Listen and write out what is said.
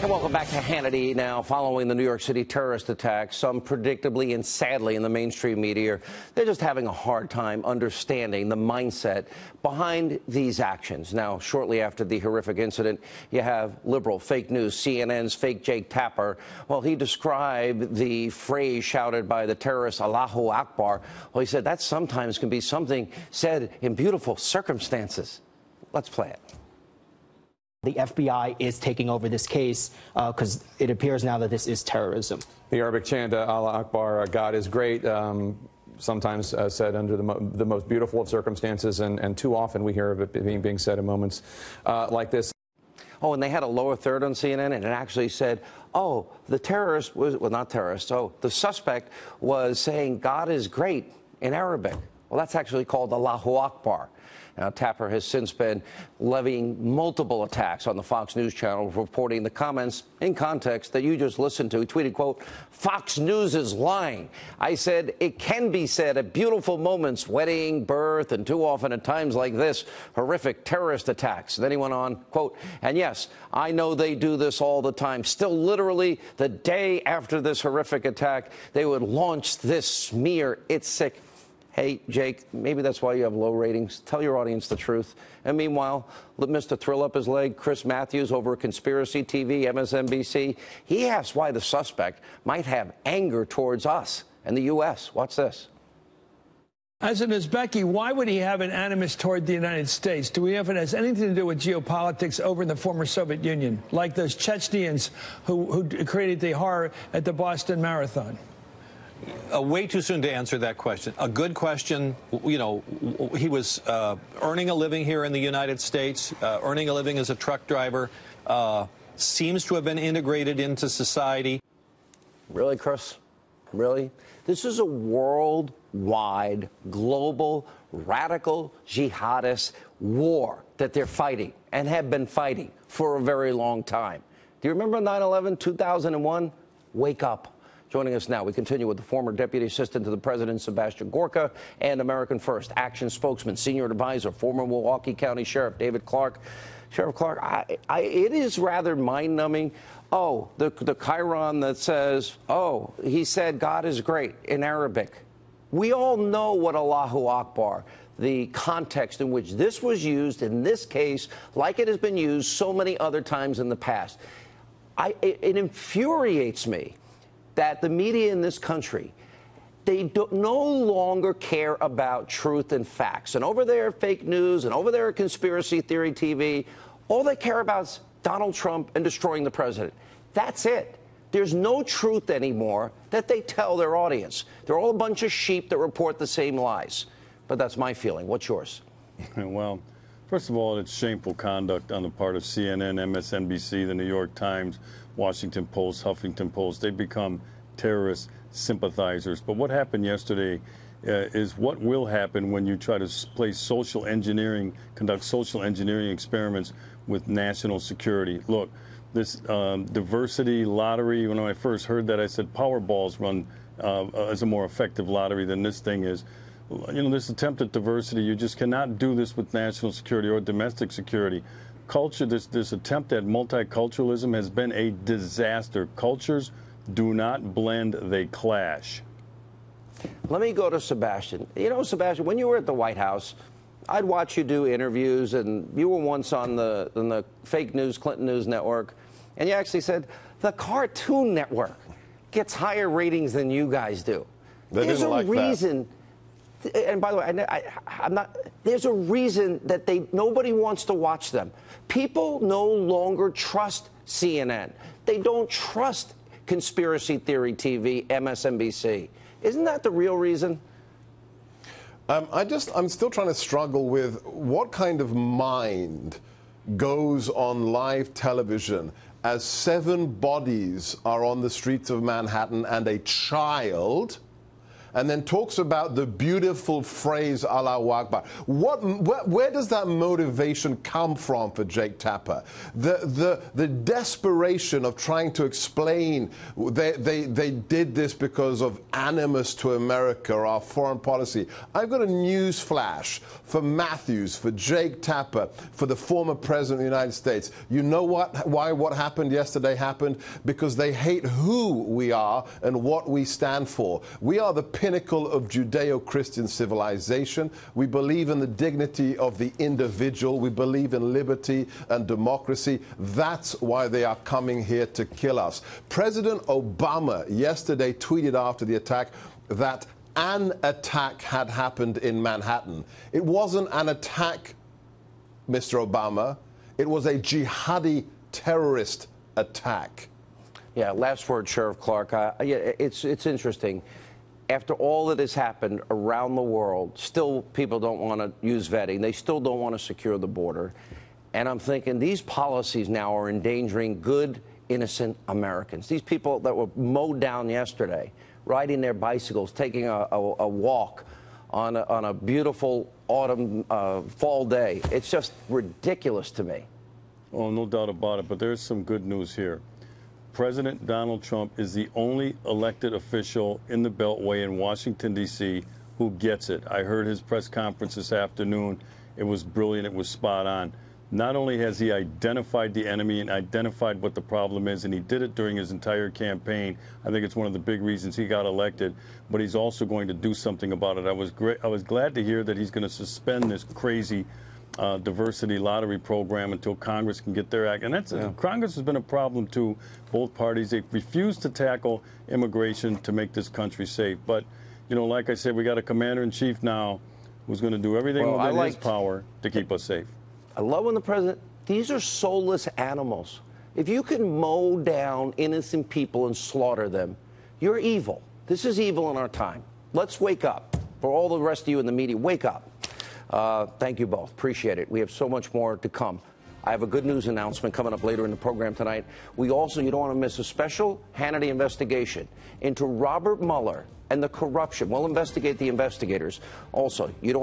And welcome back to Hannity. Now, following the New York City terrorist attack, some predictably and sadly in the mainstream media, they're just having a hard time understanding the mindset behind these actions. Now, shortly after the horrific incident, you have liberal fake news, CNN's fake Jake Tapper. Well, he described the phrase shouted by the terrorist, Allahu Akbar. Well, he said that sometimes can be something said in beautiful circumstances. Let's play it. The FBI is taking over this case because it appears now that this is terrorism. The Arabic chant, Allah Akbar, God is great, sometimes said under the most beautiful of circumstances, and too often we hear of it being said in moments like this. Oh, and they had a lower third on CNN, and it actually said, oh, the terrorist was, well, not terrorist, oh, the suspect was saying God is great in Arabic. Well, that's actually called Allahu Akbar. Now, Tapper has since been levying multiple attacks on the Fox News channel, reporting the comments in context that you just listened to. He tweeted, quote, Fox News is lying. I said it can be said at beautiful moments, wedding, birth, and too often at times like this, horrific terrorist attacks. And then he went on, quote, and yes, I know they do this all the time. Still, literally, the day after this horrific attack, they would launch this smear. It's sick. Hey, Jake, maybe that's why you have low ratings. Tell your audience the truth. And meanwhile, Mr. Thrill Up His Leg, Chris Matthews over at Conspiracy TV, MSNBC, he asks why the suspect might have anger towards us and the U.S. Watch this. As an Uzbeki, why would he have an animus toward the United States? Do we have it has anything to do with geopolitics over in the former Soviet Union, like those Chechens who created the horror at the Boston Marathon? Way too soon to answer that question. A good question. You know, he was earning a living here in the United States, earning a living as a truck driver, seems to have been integrated into society. Really, Chris? Really? This is a worldwide, global, radical jihadist war that they're fighting and have been fighting for a very long time. Do you remember 9/11, 2001? Wake up. Joining us now, we continue with the former Deputy Assistant to the President, Sebastian Gorka, and American First Action spokesman, Senior Advisor, former Milwaukee County Sheriff David Clarke. Sheriff Clarke, it is rather mind-numbing. Oh, the chyron that says, oh, he said God is great in Arabic. We all know what Allahu Akbar, the context in which this was used in this case, like it has been used so many other times in the past. It infuriates me that the media in this country, they no longer care about truth and facts. And over there, fake news, and over there, conspiracy theory TV, all they care about is Donald Trump and destroying the president. That's it. There's no truth anymore that they tell their audience. They're all a bunch of sheep that report the same lies. But that's my feeling. What's yours? Well, first of all, it's shameful conduct on the part of CNN, MSNBC, the New York Times, Washington Post, Huffington Post. They become terrorist sympathizers. But what happened yesterday is what will happen when you try to play social engineering, conduct social engineering experiments with national security. Look, this diversity lottery, when I first heard that, I said Powerballs run as a more effective lottery than this thing is. You know, this attempt at diversity, you just cannot do this with national security or domestic security. Culture, this attempt at multiculturalism has been a disaster. Cultures do not blend, they clash. Let me go to Sebastian. You know, Sebastian, when you were at the White House, I'd watch you do interviews, and you were once on the fake news, Clinton News Network, and you actually said the Cartoon Network gets higher ratings than you guys do. There's a reason. And by the way, I'm not. There's a reason that nobody wants to watch them. People no longer trust CNN. They don't trust conspiracy theory TV, MSNBC. Isn't that the real reason? I'm still trying to struggle with what kind of mind goes on live television as 7 bodies are on the streets of Manhattan and a child and then talks about the beautiful phrase Allahu Akbar. Where does that motivation come from for Jake Tapper? The desperation of trying to explain they did this because of animus to America or our foreign policy. I've got a news flash for Matthews, for Jake Tapper, for the former president of the United States. You know why what happened yesterday happened? Because they hate who we are and what we stand for. We are the pinnacle of Judeo-Christian civilization. We believe in the dignity of the individual. We believe in liberty and democracy. That's why they are coming here to kill us. President Obama yesterday tweeted after the attack that an attack had happened in Manhattan. It wasn't an attack, Mr. Obama. It was a jihadi terrorist attack. Yeah, last word, Sheriff Clarke. It's interesting. After all that has happened around the world, still people don't want to use vetting. They still don't want to secure the border. And I'm thinking these policies now are endangering good, innocent Americans. These people that were mowed down yesterday, riding their bicycles, taking a walk on a beautiful autumn, fall day. It's just ridiculous to me. Oh, no doubt about it. But there's some good news here. President Donald Trump is the only elected official in the Beltway in Washington, D.C. who gets it. I heard his press conference this afternoon. It was brilliant. It was spot on. Not only has he identified the enemy and identified what the problem is, and he did it during his entire campaign. I think it's one of the big reasons he got elected, but he's also going to do something about it. I was glad to hear that he's going to suspend this crazy diversity lottery program until Congress can get their act. And Congress has been a problem to both parties. They refuse to tackle immigration to make this country safe. But, you know, like I said, we got a commander-in-chief now who's going to do everything within his power to keep us safe. I love when the president, these are soulless animals. If you can mow down innocent people and slaughter them, you're evil. This is evil in our time. Let's wake up. For all the rest of you in the media, wake up. Thank you both. Appreciate it. We have so much more to come. I have a good news announcement coming up later in the program tonight. We also, you don't want to miss a special Hannity investigation into Robert Mueller and the corruption. We'll investigate the investigators. Also, you don't